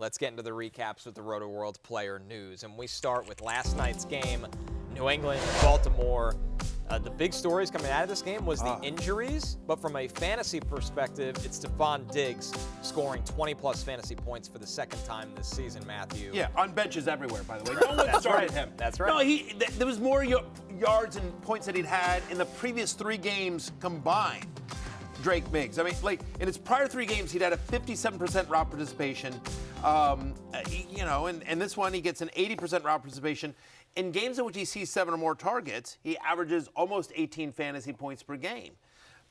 Let's get into the recaps with the Roto World player news. And we start with last night's game, New England, Baltimore. The big stories coming out of this game was the injuries, but from a fantasy perspective, it's Stefon Diggs scoring 20-plus fantasy points for the second time this season, Matthew. Yeah, on benches everywhere, by the way. No one started him. That's right. No, there was more yards and points that he'd had in the previous 3 games combined. Drake Miggs. I mean, like, in his prior 3 games, he'd had a 57% route participation. And this one, he gets an 80% route participation. In games in which he sees 7 or more targets, he averages almost 18 fantasy points per game.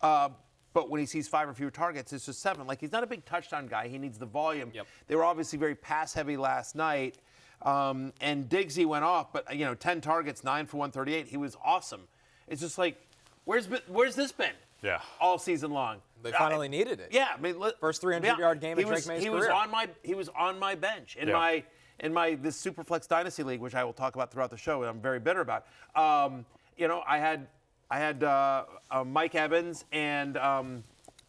But when he sees 5 or fewer targets, it's just 7. Like, he's not a big touchdown guy. He needs the volume. Yep. They were obviously very pass-heavy last night. And Diggsy went off, but, 10 targets, 9 for 138. He was awesome. It's just like, where's this been? Yeah. All season long. They finally needed it. Yeah. I mean, first 300-yard game of Drake May's career. He was on my bench in my this Superflex Dynasty League, which I will talk about throughout the show, and I'm very bitter about. I had Mike Evans and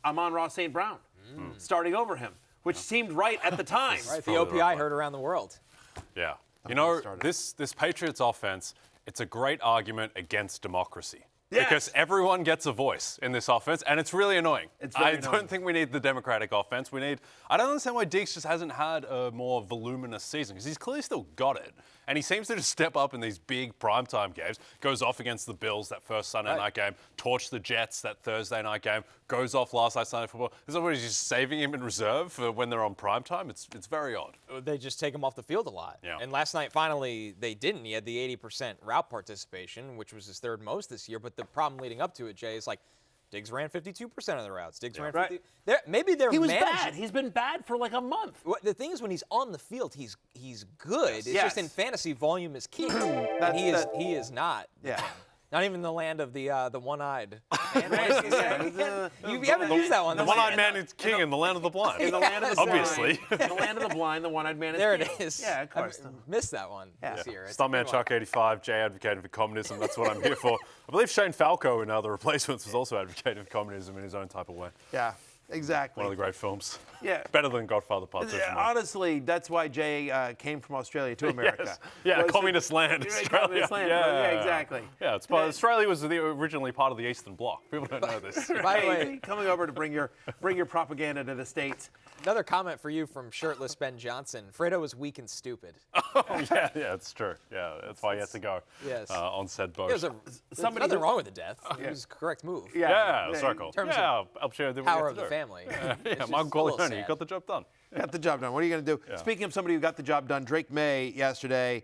Amon-Ra St. Brown starting over him, which seemed right at the time. Right, the OPI heard around the world. Yeah. This Patriots offense, it's a great argument against democracy. Yes. Because everyone gets a voice in this offense, and it's really annoying. I don't think we need the Democratic offense. I don't understand why Diggs just hasn't had a more voluminous season, because he's clearly still got it. And he seems to just step up in these big primetime games, goes off against the Bills that first Sunday night game, torched the Jets that Thursday night game, goes off last night's Sunday football. Is somebody just saving him in reserve for when they're on primetime? It's very odd. They just take him off the field a lot. Yeah. And last night, finally, they didn't. He had the 80% route participation, which was his 3rd most this year. But the problem leading up to it, Jay, is like, Diggs ran 52% of the routes. Diggs ran 50. Maybe they're He was managing. bad. He's been bad for like a month. The thing is, when he's on the field, he's good. It's just in fantasy, volume is king, and he is not. Yeah. Not even the land of the one-eyed man. You haven't used that one. The one-eyed man is king in the land of the blind. In the land of the obviously. In the land of the blind, the one-eyed man is there king. It is. Yeah, of course. I missed that one this year. Stuntman Chuck 85, Jay advocating for communism. That's what I'm here for. I believe Shane Falco in Other Replacements was also advocating for communism in his own type of way. Yeah. Exactly. One of the great films. Yeah. Better than Godfather Part 2. Honestly, that's why Jay came from Australia to America. Yes. Yeah, communist land. Communist land. Yeah, exactly. Yeah, Australia was originally part of the Eastern Bloc. People don't know this. By the way, coming over to bring your propaganda to the States. Another comment for you from shirtless Ben Johnson. Fredo was weak and stupid. Oh, yeah, it's true. Yeah, that's why he had to go on said boat. There's nothing wrong with the death. It was a correct move. Yeah, circle. Power of the family. Yeah, Michael Corleone, you got the job done. Got the job done. What are you going to do? Yeah. Speaking of somebody who got the job done, Drake Maye yesterday.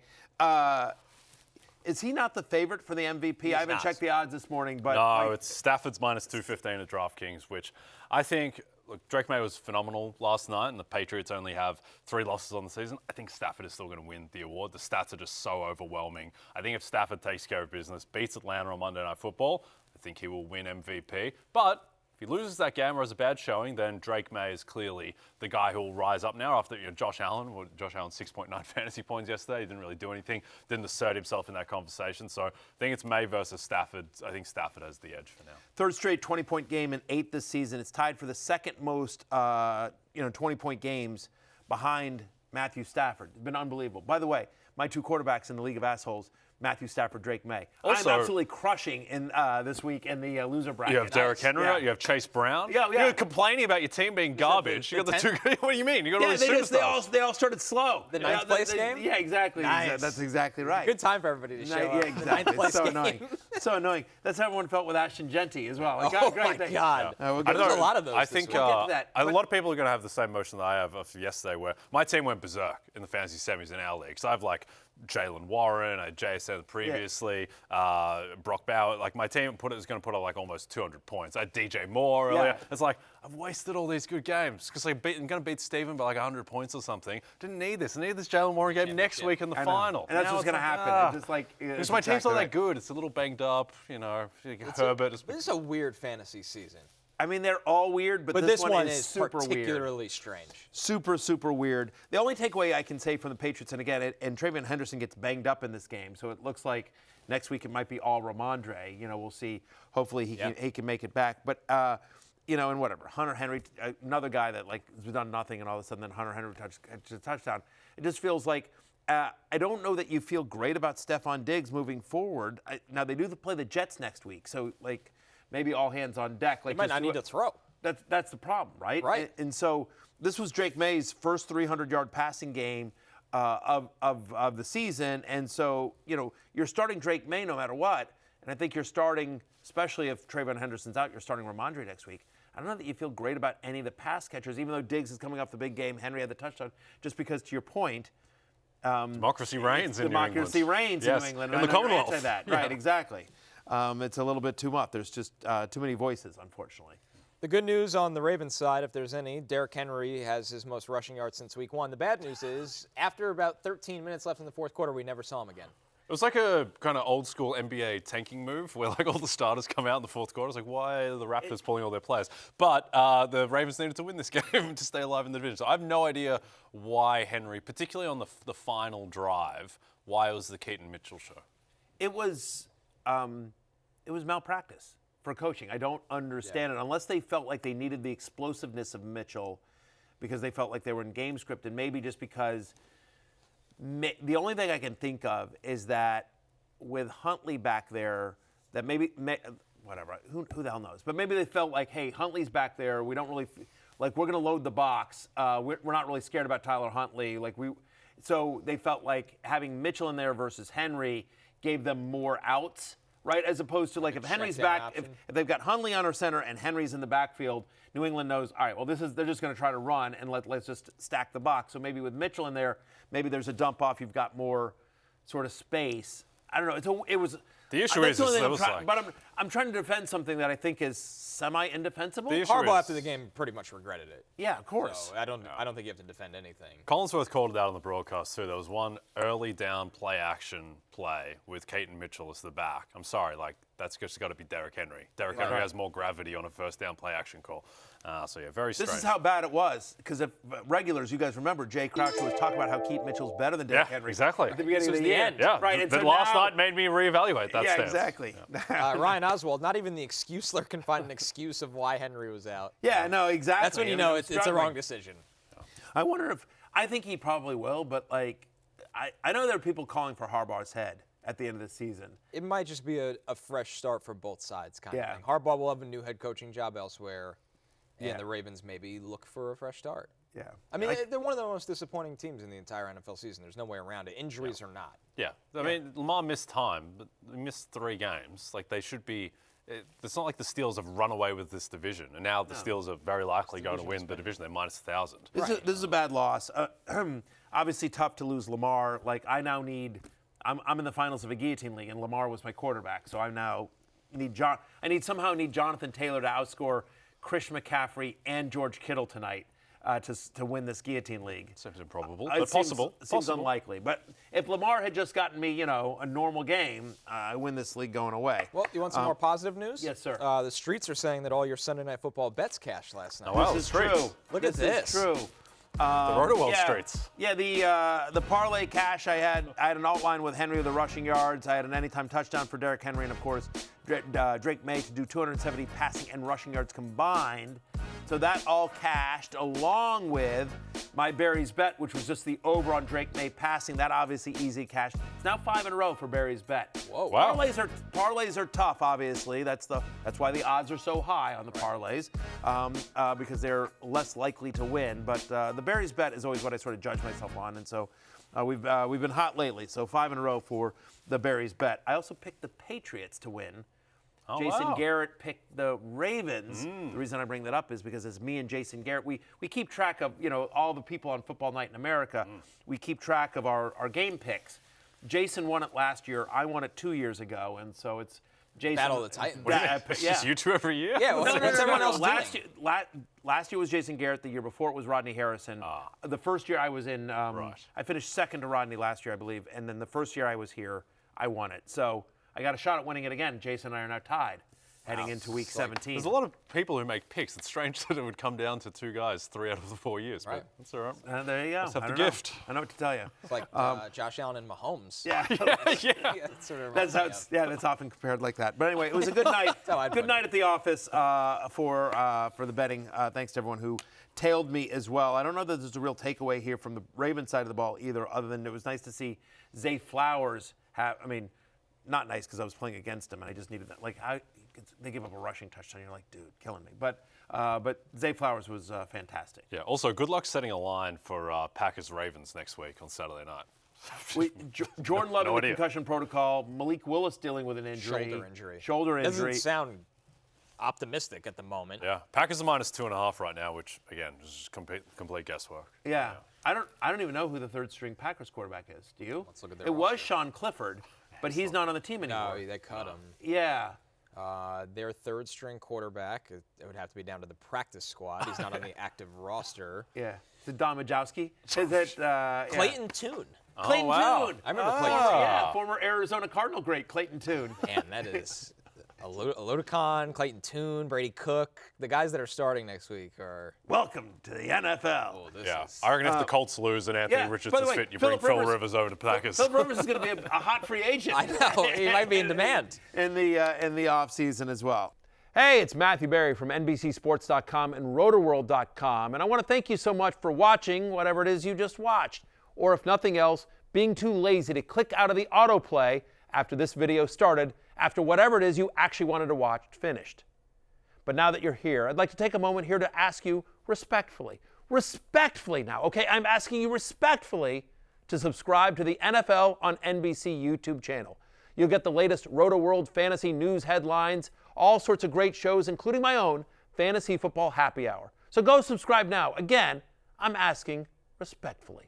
Is he not the favorite for the MVP? I haven't checked the odds this morning, but no, it's Stafford's minus 215 at DraftKings, which I think. Look, Drake Maye was phenomenal last night, and the Patriots only have 3 losses on the season. I think Stafford is still going to win the award. The stats are just so overwhelming. I think if Stafford takes care of business, beats Atlanta on Monday Night Football, I think he will win MVP. But if he loses that game or has a bad showing, then Drake Maye is clearly the guy who will rise up now after Josh Allen. Josh Allen 6.9 fantasy points yesterday. He didn't really do anything. Didn't assert himself in that conversation. So I think it's Maye versus Stafford. I think Stafford has the edge for now. 3rd straight 20-point game and 8th this season. It's tied for the 2nd most 20-point games behind Matthew Stafford. It's been unbelievable. By the way, my 2 quarterbacks in the League of Assholes, Matthew Stafford, Drake Maye. Also, I'm absolutely crushing in this week in the loser bracket. You have Derrick Henry, you have Chase Brown. Yeah. You're complaining about your team being garbage. You got the 2. What do you mean? You got all these superstars. They all started slow. The 9th place game? Yeah, exactly. Nice. That's exactly right. Good time for everybody to show up. Yeah, exactly. So annoying. So annoying. That's how everyone felt with Ashton Genty as well. Like, my God. There's a lot of those. I think a lot of people are going to have the same emotion that I have of yesterday, where my team went berserk in the fantasy semis in our league. So I have Jalen Warren, I had JSN previously, Brock Bauer. My team was going to put up almost 200 points. I had DJ Moore earlier. Yeah. It's I've wasted all these good games because I'm going to beat Steven by 100 points or something. Didn't need this. I need this Jalen Warren game next week in the final. And that's what's going to happen. Because my team's not that good. It's a little banged up. Herbert. This is a weird fantasy season. I mean, they're all weird, but this one is super particularly weird. Strange. Super, super weird. The only takeaway I can say from the Patriots, and again, and Travion Henderson gets banged up in this game, so it looks like next week it might be all Ramondre. We'll see. Hopefully he can make it back. But and whatever, Hunter Henry, another guy that like has done nothing, and all of a sudden then Hunter Henry catches a touchdown. It just feels like I don't know that you feel great about Stefon Diggs moving forward. Now they do play the Jets next week, so like maybe all hands on deck. Like He might not need to throw. That's the problem, right? Right. And so this was Drake May's first 300-yard passing game of the season, and so you're starting Drake May no matter what, and I think you're starting, especially if Trayvon Henderson's out, you're starting Ramondre next week. I don't know that you feel great about any of the pass catchers, even though Diggs is coming off the big game. Henry had the touchdown, just because to your point. Democracy reigns in New England. Democracy reigns in New England. In the Commonwealth. Say that. Right, exactly. It's a little bit too much. There's just too many voices, unfortunately. The good news on the Ravens side, if there's any, Derrick Henry has his most rushing yards since week 1. The bad news is, after about 13 minutes left in the fourth quarter, we never saw him again. It was like a kind of old school NBA tanking move where like all the starters come out in the fourth quarter. It's like, why are the Raptors pulling all their players? But the Ravens needed to win this game to stay alive in the division. So I have no idea why Henry, particularly on the final drive, why it was the Keaton Mitchell show. It was malpractice for coaching. I don't understand it unless they felt like they needed the explosiveness of Mitchell because they felt like they were in game script, and maybe just because the only thing I can think of is that with Huntley back there, that maybe whatever, who the hell knows? But maybe they felt like, hey, Huntley's back there. We don't really we're going to load the box. We're not really scared about Tyler Huntley. So they felt like having Mitchell in there versus Henry gave them more outs. Right, as opposed to like if Henry's back, if they've got Huntley on our center and Henry's in the backfield, New England knows, all right, well they're just going to try to run and let's just stack the box. So maybe with Mitchell in there, maybe there's a dump off. You've got more sort of space. I don't know. It was. The issue is, but I'm trying to defend something that I think is semi-indefensible. Harbaugh after the game pretty much regretted it. Yeah, of course. So I don't think you have to defend anything. Collinsworth called it out on the broadcast too. There was one early down play action play with Keaton Mitchell as the back. I'm sorry, that's just got to be Derrick Henry. Derrick Henry has more gravity on a first down play action call. So yeah, very strange. This is how bad it was, because if regulars, you guys remember, Jay Croucher was talking about how Keaton Mitchell's better than Derrick Henry. Exactly. At the beginning of the end. Yeah, right. But last night made me reevaluate that stance. Exactly. Yeah. Ryan Oswald, not even the excuser can find an excuse of why Henry was out. Yeah, no, exactly. That's when you know it's a wrong decision. I wonder I think he probably will, but I know there are people calling for Harbaugh's head at the end of the season. It might just be a fresh start for both sides kind of thing. Yeah. Harbaugh will have a new head coaching job elsewhere. Yeah, and the Ravens maybe look for a fresh start. Yeah. I mean, they're one of the most disappointing teams in the entire NFL season. There's no way around it. Injuries or not. Yeah. I mean, Lamar missed time, but he missed 3 games. They should be. It's not like the Steelers have run away with this division, and now the Steelers are very likely going to win the division. They're minus 1,000. This is a bad loss. Obviously tough to lose Lamar. I now need. I'm in the finals of a guillotine league, and Lamar was my quarterback. So I now need somehow need Jonathan Taylor to outscore Chris McCaffrey and George Kittle tonight to win this guillotine league. Seems improbable, but possible. Seems unlikely. But if Lamar had just gotten me, a normal game, I win this league going away. Well, you want some more positive news? Yes, sir. The streets are saying that all your Sunday Night Football bets cashed last night. Oh, wow, this is true. Look at this. This is true. The Roto-World streets. Yeah, the parlay cash I had an outline with Henry with the rushing yards. I had an anytime touchdown for Derrick Henry, and of course Drake May to do 270 passing and rushing yards combined. So that all cashed, along with my Barry's bet, which was just the over on Drake May passing. That obviously easy cash. It's now 5 in a row for Barry's bet. Whoa! Wow. Parlays are tough. Obviously, that's why the odds are so high on the parlays, because they're less likely to win. But the Barry's bet is always what I sort of judge myself on, and so we've been hot lately. So 5 in a row for the Barry's bet. I also picked the Patriots to win. Oh, Jason wow. Garrett picked the Ravens. The reason I bring that up is because it's me and Jason Garrett. We keep track of all the people on Football Night in America. We keep track of our game picks. Jason won it last year. I won it 2 years ago, and so it's Jason. Battle of the Titans. It's just you two every year? Yeah. What's everyone else doing? Last year was Jason Garrett. The year before it was Rodney Harrison. The first year I was in. I finished second to Rodney last year, I believe, and then the first year I was here, I won it. So I got a shot at winning it again. Jason and I are now tied. heading into Week 17. There's a lot of people who make picks. It's strange that it would come down to 2 guys 3 out of the 4 years. Right. But that's all right. There you go. Let's have I the don't know. gift. I know what to tell you. It's like Josh Allen and Mahomes. Yeah. That's sort of That's how it's, that's often compared like that. But anyway, it was a good night. Good night at the office for the betting. Thanks to everyone who tailed me as well. I don't know that there's a real takeaway here from the Ravens side of the ball either, other than it was nice to see Zay Flowers have. I mean, not nice because I was playing against him and I just needed that. Like they give up a rushing touchdown. You're like, dude, killing me. But Zay Flowers was fantastic. Yeah. Also, good luck setting a line for Packers Ravens next week on Saturday night. Jordan Love in the concussion protocol. Malik Willis dealing with an injury. Shoulder injury. Doesn't sound optimistic at the moment. Yeah. Packers are -2.5 right now, which again is just complete guesswork. Yeah. I don't even know who the third string Packers quarterback is. Do you? Let's look at their It roster. was Sean Clifford, but he's not on the team anymore. No, they cut him. Yeah. Their third string quarterback, it would have to be down to the practice squad. He's not on the active roster. Yeah. Is it Don Majowski? Is it Clayton Tune. Clayton Tune. I remember Clayton Tune. Yeah, former Arizona Cardinal great Clayton Tune. Man, that is Alodicon, Clayton Tune, Brady Cook. The guys that are starting next week are. Welcome to the NFL. Oh, I reckon if the Colts lose and Anthony Richardson's fit, you bring Phil Rivers over to Packers. Phil Rivers is going to be a hot free agent. I know. He might be in demand. in the offseason as well. Hey, it's Matthew Berry from NBCSports.com and RotoWorld.com, and I want to thank you so much for watching whatever it is you just watched, or if nothing else, being too lazy to click out of the autoplay after this video started, after whatever it is you actually wanted to watch finished. But now that you're here, I'd like to take a moment here to ask you respectfully now, okay? I'm asking you respectfully to subscribe to the NFL on NBC YouTube channel. You'll get the latest Roto World fantasy news headlines, all sorts of great shows, including my own Fantasy Football Happy Hour. So go subscribe now. Again, I'm asking respectfully.